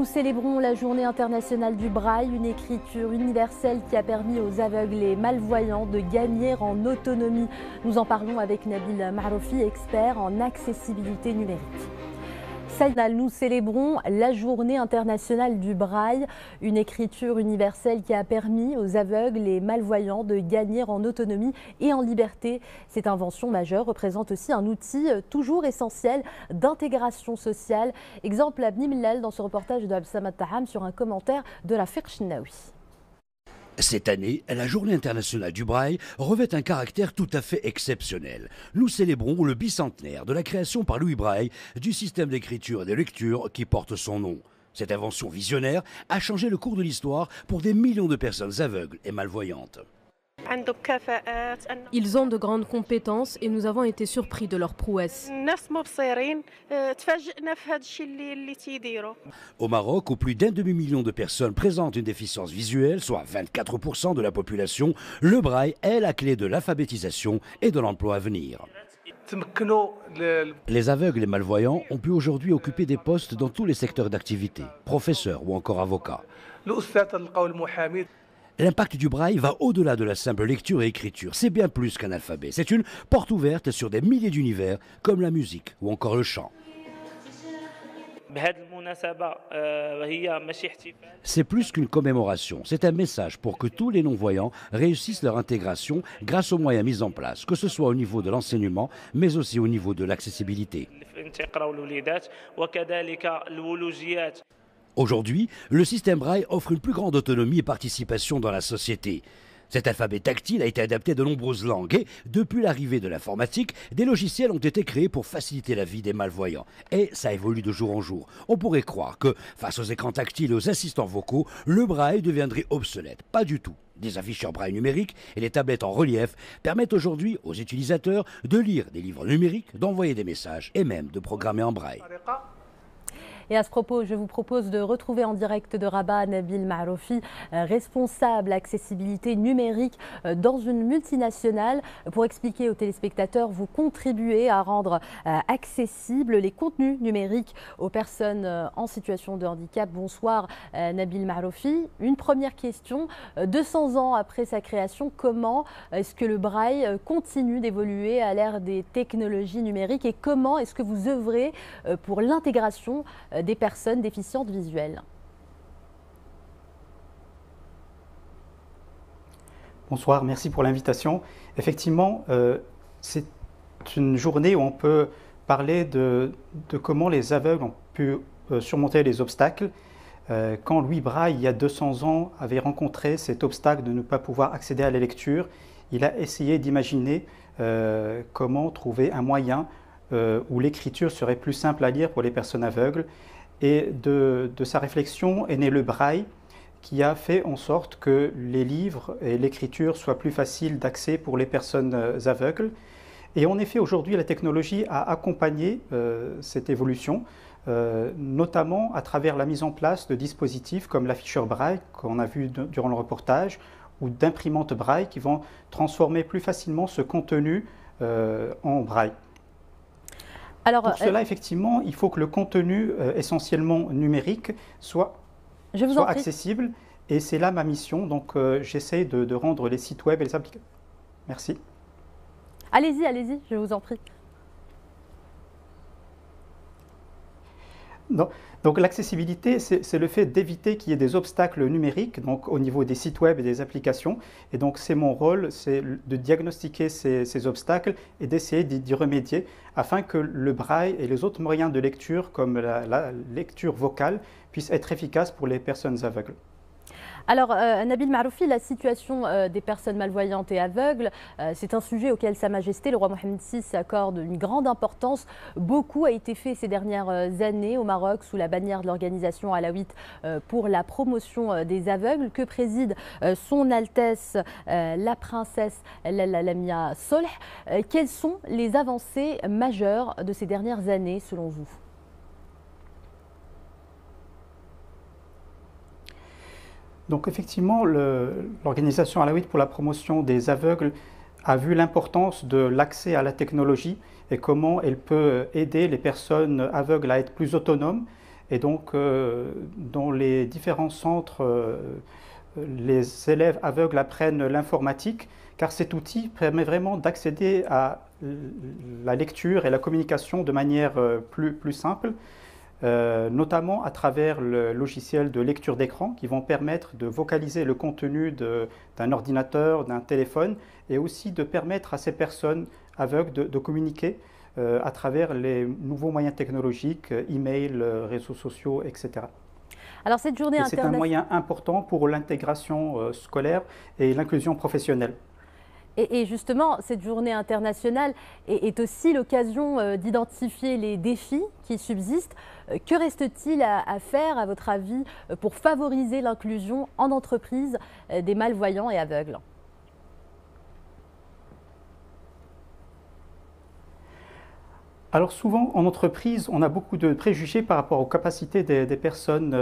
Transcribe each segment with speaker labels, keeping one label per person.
Speaker 1: célébrons la journée internationale du braille, une écriture universelle qui a permis aux aveugles et malvoyants de gagner en autonomie. Nous en parlons avec Nabil Maroufi, expert en accessibilité numérique. Nous célébrons la journée internationale du braille, une écriture universelle qui a permis aux aveugles et malvoyants de gagner en autonomie et en liberté. Cette invention majeure représente aussi un outil toujours essentiel d'intégration sociale. Exemple Abni Millal dans ce reportage de Absamad Taham sur un commentaire de la Fiqh Chennaoui.
Speaker 2: Cette année, la Journée internationale du braille revêt un caractère tout à fait exceptionnel. Nous célébrons le bicentenaire de la création par Louis Braille du système d'écriture et de lecture qui porte son nom. Cette invention visionnaire a changé le cours de l'histoire pour des millions de personnes aveugles et malvoyantes.
Speaker 3: Ils ont de grandes compétences et nous avons été surpris de leur prouesse.
Speaker 2: Au Maroc, où plus d'un demi-million de personnes présentent une déficience visuelle, soit 24% de la population, le braille est la clé de l'alphabétisation et de l'emploi à venir. Les aveugles et malvoyants ont pu aujourd'hui occuper des postes dans tous les secteurs d'activité, professeurs ou encore avocats. L'impact du braille va au-delà de la simple lecture et écriture. C'est bien plus qu'un alphabet. C'est une porte ouverte sur des milliers d'univers, comme la musique ou encore le chant. C'est plus qu'une commémoration, c'est un message pour que tous les non-voyants réussissent leur intégration grâce aux moyens mis en place, que ce soit au niveau de l'enseignement, mais aussi au niveau de l'accessibilité. Aujourd'hui, le système braille offre une plus grande autonomie et participation dans la société. Cet alphabet tactile a été adapté à de nombreuses langues et, depuis l'arrivée de l'informatique, des logiciels ont été créés pour faciliter la vie des malvoyants. Et ça évolue de jour en jour. On pourrait croire que, face aux écrans tactiles et aux assistants vocaux, le braille deviendrait obsolète. Pas du tout. Des afficheurs braille numériques et les tablettes en relief permettent aujourd'hui aux utilisateurs de lire des livres numériques, d'envoyer des messages et même de programmer en braille.
Speaker 1: Et à ce propos, je vous propose de retrouver en direct de Rabat Nabil Maroufi, responsable accessibilité numérique dans une multinationale. Pour expliquer aux téléspectateurs, vous contribuez à rendre accessibles les contenus numériques aux personnes en situation de handicap. Bonsoir Nabil Maroufi. Une première question, 200 ans après sa création, comment est-ce que le braille continue d'évoluer à l'ère des technologies numériques et comment est-ce que vous œuvrez pour l'intégration des personnes déficientes visuelles?
Speaker 4: Bonsoir, merci pour l'invitation. Effectivement, c'est une journée où on peut parler de comment les aveugles ont pu surmonter les obstacles. Quand Louis Braille, il y a 200 ans, avait rencontré cet obstacle de ne pas pouvoir accéder à la lecture, il a essayé d'imaginer comment trouver un moyen où l'écriture serait plus simple à lire pour les personnes aveugles. Et de sa réflexion est né le braille qui a fait en sorte que les livres et l'écriture soient plus faciles d'accès pour les personnes aveugles. Et en effet, aujourd'hui, la technologie a accompagné cette évolution, notamment à travers la mise en place de dispositifs comme l'afficheur braille qu'on a vu durant le reportage ou d'imprimantes braille qui vont transformer plus facilement ce contenu en braille. Alors, pour cela, effectivement, il faut que le contenu essentiellement numérique soit accessible. Et c'est là ma mission. Donc, j'essaie de rendre les sites web et les applications. Merci.
Speaker 1: Allez-y, allez-y, je vous en prie.
Speaker 4: Non. Donc l'accessibilité, c'est le fait d'éviter qu'il y ait des obstacles numériques donc, au niveau des sites web et des applications. Et donc c'est mon rôle, c'est de diagnostiquer ces obstacles et d'essayer d'y remédier afin que le braille et les autres moyens de lecture comme la lecture vocale puissent être efficaces pour les personnes aveugles.
Speaker 1: Alors, Nabil Maroufi, la situation des personnes malvoyantes et aveugles, c'est un sujet auquel Sa Majesté, le roi Mohammed VI, accorde une grande importance. Beaucoup a été fait ces dernières années au Maroc sous la bannière de l'organisation alawite pour la promotion des aveugles que préside son Altesse la princesse Lamia Solh. Quelles sont les avancées majeures de ces dernières années selon vous ?
Speaker 4: Donc effectivement, l'organisation alawite pour la promotion des aveugles a vu l'importance de l'accès à la technologie et comment elle peut aider les personnes aveugles à être plus autonomes Et donc, dans les différents centres, les élèves aveugles apprennent l'informatique, car cet outil permet vraiment d'accéder à la lecture et la communication de manière plus simple, notamment à travers le logiciel de lecture d'écran qui vont permettre de vocaliser le contenu d'un ordinateur, d'un téléphone, et aussi de permettre à ces personnes aveugles de communiquer à travers les nouveaux moyens technologiques, email, réseaux sociaux, etc.
Speaker 1: Alors cette journée
Speaker 4: c'est un moyen important pour l'intégration scolaire et l'inclusion professionnelle.
Speaker 1: Et justement, cette journée internationale est aussi l'occasion d'identifier les défis qui subsistent. Que reste-t-il à faire, à votre avis, pour favoriser l'inclusion en entreprise des malvoyants et aveugles ?
Speaker 4: Alors souvent, en entreprise, on a beaucoup de préjugés par rapport aux capacités des personnes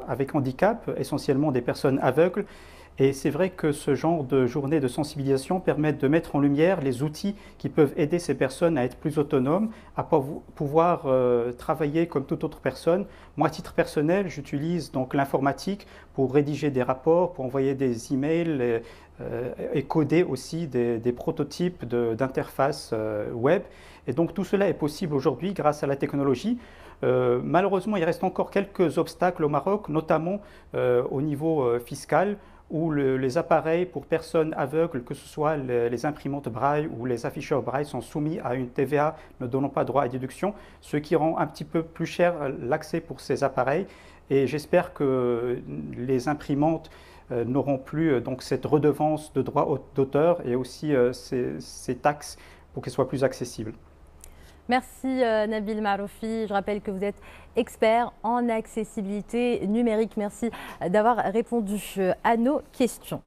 Speaker 4: avec handicap, essentiellement des personnes aveugles. Et c'est vrai que ce genre de journée de sensibilisation permet de mettre en lumière les outils qui peuvent aider ces personnes à être plus autonomes, à pouvoir travailler comme toute autre personne. Moi, à titre personnel, j'utilise donc l'informatique pour rédiger des rapports, pour envoyer des emails et coder aussi des prototypes d'interfaces web. Et donc tout cela est possible aujourd'hui grâce à la technologie. Malheureusement, il reste encore quelques obstacles au Maroc, notamment au niveau fiscal, où les appareils pour personnes aveugles, que ce soit les imprimantes braille ou les afficheurs braille, sont soumis à une TVA ne donnant pas droit à déduction, ce qui rend un petit peu plus cher l'accès pour ces appareils. Et j'espère que les imprimantes n'auront plus donc cette redevance de droit d'auteur et aussi ces taxes pour qu'elles soient plus accessibles.
Speaker 1: Merci Nabil Maroufi. Je rappelle que vous êtes expert en accessibilité numérique. Merci d'avoir répondu à nos questions.